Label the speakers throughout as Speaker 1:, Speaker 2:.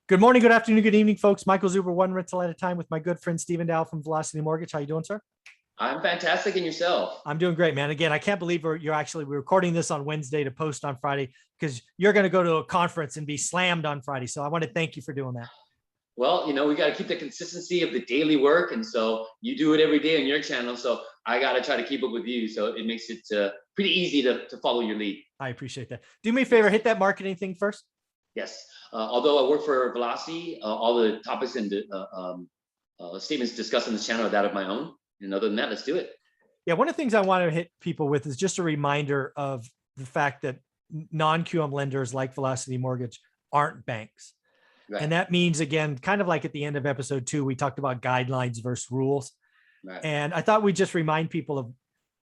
Speaker 1: Good morning, good afternoon, good evening, folks. Michael Zuber, one rental at a time with my good friend Stephen Dow from Velocity Mortgage. How you doing, sir?
Speaker 2: I'm fantastic. And yourself?
Speaker 1: I'm doing great, man. Again, I can't believe we're recording this on Wednesday to post on Friday because you're going to go to a conference and be slammed on Friday. So I want to thank you for doing that.
Speaker 2: Well, we got to keep the consistency of the daily work. And so you do it every day on your channel. So I got to try to keep up with you. So it makes it pretty easy to follow your lead.
Speaker 1: I appreciate that. Do me a favor, hit that marketing thing first.
Speaker 2: Yes. Although I work for Velocity, all the topics and statements discussed on this channel are that of my own. And other than that, let's do it.
Speaker 1: Yeah, one of the things I want to hit people with is just a reminder of the fact that non-QM lenders like Velocity Mortgage aren't banks. Right. And that means, again, kind of like at the end of episode 2, we talked about guidelines versus rules. Right. And I thought we'd just remind people of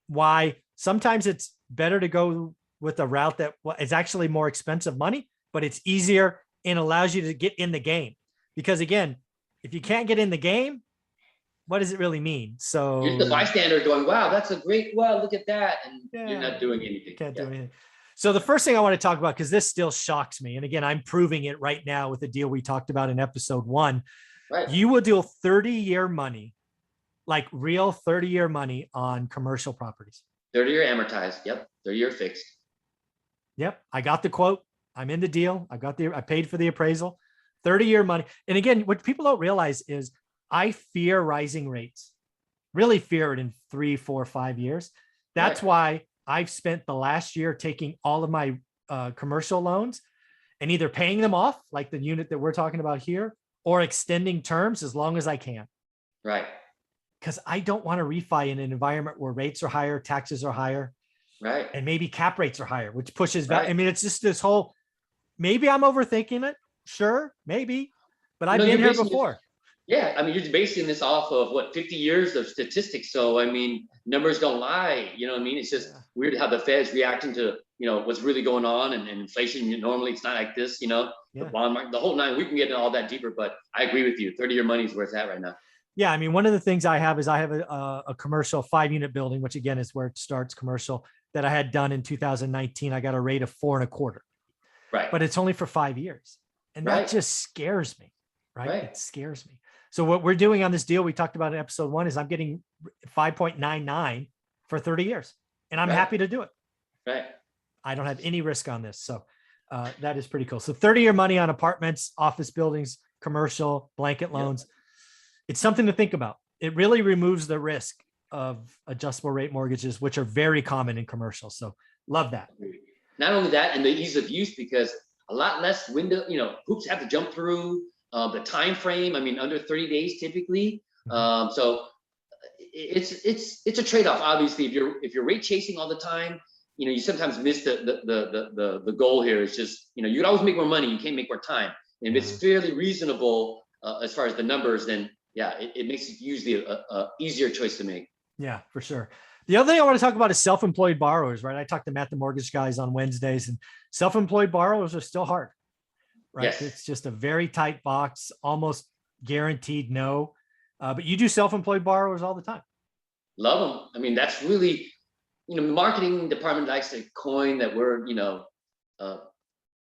Speaker 1: why sometimes it's better to go with a route that is actually more expensive money, but it's easier and allows you to get in the game. Because again, if you can't get in the game, what does it really mean? So
Speaker 2: you're the bystander going, wow, that's a great, well, look at that. And you're not doing anything.
Speaker 1: Can't do anything. So the first thing I want to talk about, because this still shocks me. And again, I'm proving it right now with the deal we talked about in episode 1. Right. You will deal 30-year money, like real 30-year money on commercial properties.
Speaker 2: 30-year amortized. Yep. 30-year fixed.
Speaker 1: Yep. I got the quote. I'm in the deal. I paid for the appraisal, 30-year money. And again, what people don't realize is I fear rising rates, really fear it in 3, 4, 5 years. That's why I've spent the last year taking all of my commercial loans and either paying them off, like the unit that we're talking about here, or extending terms as long as I can.
Speaker 2: Right.
Speaker 1: Because I don't want to refi in an environment where rates are higher, taxes are higher,
Speaker 2: right,
Speaker 1: and maybe cap rates are higher, which pushes back. I mean, it's just this whole, maybe I'm overthinking it. Sure, maybe, but I've been here before.
Speaker 2: Yeah, I mean, you're basing this off of what, 50 years of statistics. So, I mean, numbers don't lie. You know what I mean? It's just weird how the Fed's reacting to, what's really going on and inflation. Normally, it's not like this, the bond market, the whole nine. We can get into all that deeper, but I agree with you. 30-year money is where it's at right now.
Speaker 1: Yeah, I mean, one of the things I have is I have a commercial 5-unit building, which again is where it starts, commercial, that I had done in 2019. I got a rate of 4.25.
Speaker 2: Right.
Speaker 1: But it's only for 5 years. And that just scares me, right? It scares me. So what we're doing on this deal we talked about in episode 1 is I'm getting 5.99 for 30 years. And I'm happy to do it.
Speaker 2: Right.
Speaker 1: I don't have any risk on this. So that is pretty cool. So 30-year money on apartments, office buildings, commercial, blanket loans. It's something to think about. It really removes the risk of adjustable rate mortgages, which are very common in commercial. So love that.
Speaker 2: Not only that, and the ease of use, because a lot less window, hoops have to jump through. The time frame, I mean, under 30 days typically. So it's a trade-off. Obviously, if you're rate chasing all the time, you sometimes miss the goal here. It's just you could always make more money. You can't make more time. And if it's fairly reasonable as far as the numbers, then it makes it usually a easier choice to make.
Speaker 1: Yeah, for sure. The other thing I want to talk about is self-employed borrowers, right? I talk to Matt the Mortgage guys on Wednesdays, and self-employed borrowers are still hard. Right. Yes. It's just a very tight box, almost guaranteed no. But you do self-employed borrowers all the time.
Speaker 2: Love them. I mean, that's really, the marketing department likes to coin that we're,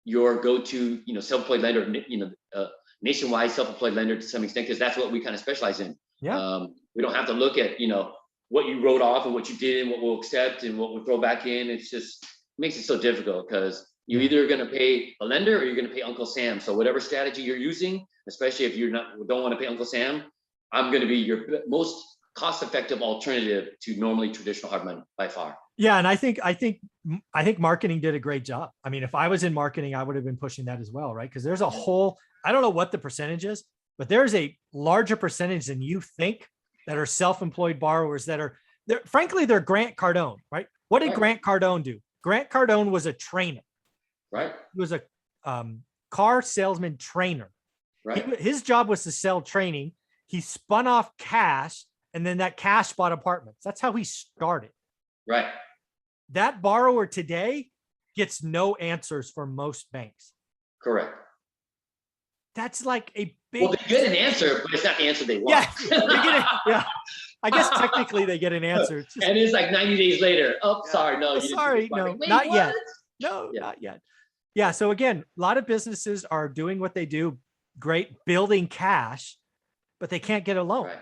Speaker 2: your go-to, self-employed lender, nationwide self-employed lender to some extent, because that's what we kind of specialize in. Yeah. We don't have to look at, what you wrote off and what you did and what we'll accept and what we'll throw back in. It's just makes it so difficult because you're either going to pay a lender or you're going to pay Uncle Sam. So whatever strategy you're using, especially if you don't want to pay Uncle Sam, I'm going to be your most cost-effective alternative to normally traditional hard money by far.
Speaker 1: Yeah, and I think marketing did a great job. I mean, if I was in marketing, I would have been pushing that as well, right? Because there's a whole, I don't know what the percentage is, but there's a larger percentage than you think that are self-employed borrowers that are, frankly, they're Grant Cardone, right? What did Grant Cardone do? Grant Cardone was a trainer.
Speaker 2: Right.
Speaker 1: He was a car salesman trainer.
Speaker 2: Right.
Speaker 1: His job was to sell training. He spun off cash, and then that cash bought apartments. That's how he started.
Speaker 2: Right.
Speaker 1: That borrower today gets no answers from most banks.
Speaker 2: Correct.
Speaker 1: That's like a big.
Speaker 2: Well, they get an answer, but it's not the answer they want.
Speaker 1: Yeah. I guess technically they get an answer.
Speaker 2: And it's like 90 days later. Oh, sorry, no.
Speaker 1: Sorry, no, not yet. No, not yet. Yeah. So again, a lot of businesses are doing what they do great building cash, but they can't get a loan,
Speaker 2: Right.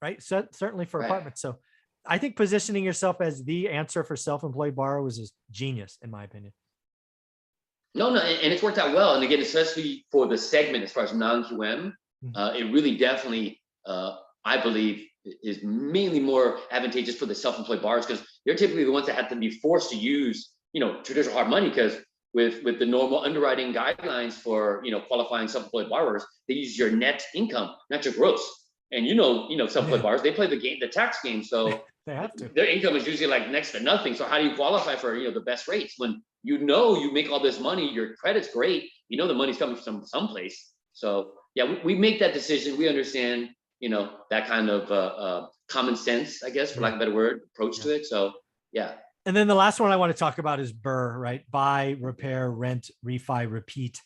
Speaker 1: right? So certainly for
Speaker 2: Right.
Speaker 1: apartments. So I think positioning yourself as the answer for self-employed borrowers is genius, in my opinion.
Speaker 2: No, and it's worked out well. And again, especially for the segment as far as non-QM, it really definitely, I believe, is mainly more advantageous for the self-employed borrowers because they're typically the ones that have to be forced to use, traditional hard money because with the normal underwriting guidelines for, qualifying self-employed borrowers, they use your net income, not your gross. And self-employed borrowers, they play the tax game. So
Speaker 1: they have to.
Speaker 2: Their income is usually like next to nothing. So how do you qualify for the best rates when you make all this money, your credit's great, the money's coming from someplace. So yeah, we make that decision. We understand, that kind of common sense, I guess, for lack of a better word, approach to it. So yeah.
Speaker 1: And then the last one I want to talk about is BRRRR, right? Buy, repair, rent, refi, repeat.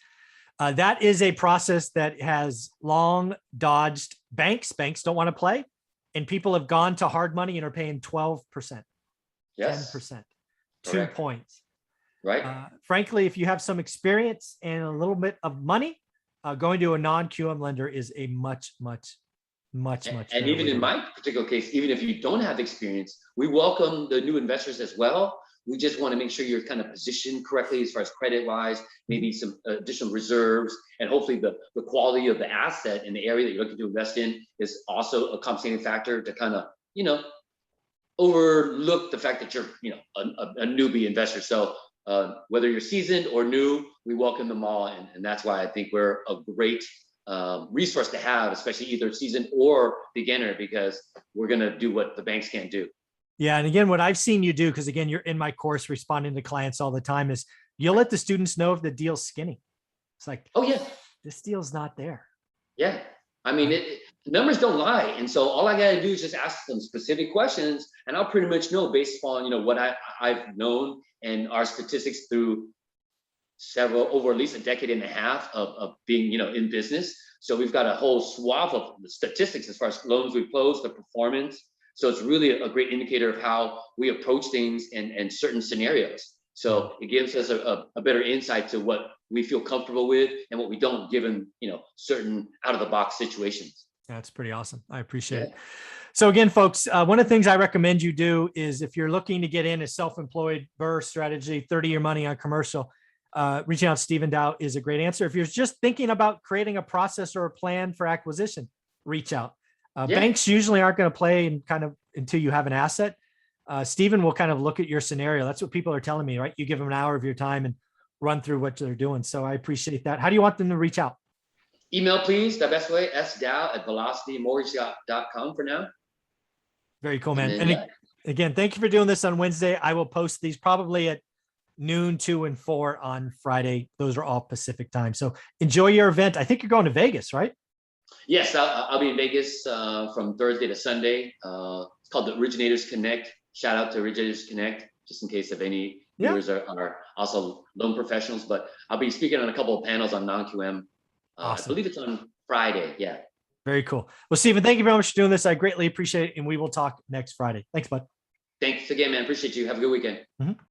Speaker 1: That is a process that has long dodged banks. Banks don't want to play. And people have gone to hard money and are paying 12%,
Speaker 2: Yes.
Speaker 1: 10%,
Speaker 2: Correct.
Speaker 1: 2 points.
Speaker 2: Right.
Speaker 1: Frankly, if you have some experience and a little bit of money, going to a non-QM lender is a much
Speaker 2: And even in my particular case, even if you don't have experience, we welcome the new investors as well. We just want to make sure you're kind of positioned correctly as far as credit wise, maybe some additional reserves, and hopefully the quality of the asset in the area that you're looking to invest in is also a compensating factor to kind of, overlook the fact that you're, a newbie investor. So whether you're seasoned or new, we welcome them all. And that's why I think we're a great resource to have, especially either seasoned or beginner, because we're going to do what the banks can't do. Yeah.
Speaker 1: And again, what I've seen you do, because again, you're in my course responding to clients all the time, is you'll let the students know if the deal's skinny. It's like,
Speaker 2: oh yeah,
Speaker 1: this deal's not there.
Speaker 2: Yeah. I mean, numbers don't lie. And so all I got to do is just ask them specific questions, and I'll pretty much know based upon, what I've known and our statistics through over at least a decade and a half of being, in business. So we've got a whole swath of statistics as far as loans we've closed, the performance. So it's really a great indicator of how we approach things in certain scenarios. So it gives us a better insight to what we feel comfortable with and what we don't, given, certain out of the box situations.
Speaker 1: That's pretty awesome. I appreciate it. So again, folks, one of the things I recommend you do is if you're looking to get in a self-employed BRRRR strategy, 30-year money on commercial, reaching out to Stephen Dow is a great answer. If you're just thinking about creating a process or a plan for acquisition, reach out. Banks usually aren't going to play until you have an asset. Stephen will kind of look at your scenario. That's what people are telling me, right? You give them an hour of your time and run through what they're doing. So I appreciate that. How do you want them to reach out?
Speaker 2: Email, please. The best way, sdow@velocitymortgage.com for now.
Speaker 1: Very cool, man. And again, thank you for doing this on Wednesday. I will post these probably at noon, 2 and 4 on Friday. Those are all Pacific time. So enjoy your event. I think you're going to Vegas, right?
Speaker 2: Yes, I'll be in Vegas from Thursday to Sunday. It's called the Originators Connect. Shout out to Originators Connect, just in case if any viewers are also loan professionals. But I'll be speaking on a couple of panels on non-QM. Awesome. I believe it's on Friday. Yeah.
Speaker 1: Very cool. Well, Stephen, thank you very much for doing this. I greatly appreciate it. And we will talk next Friday. Thanks, bud.
Speaker 2: Thanks again, man. Appreciate you. Have a good weekend.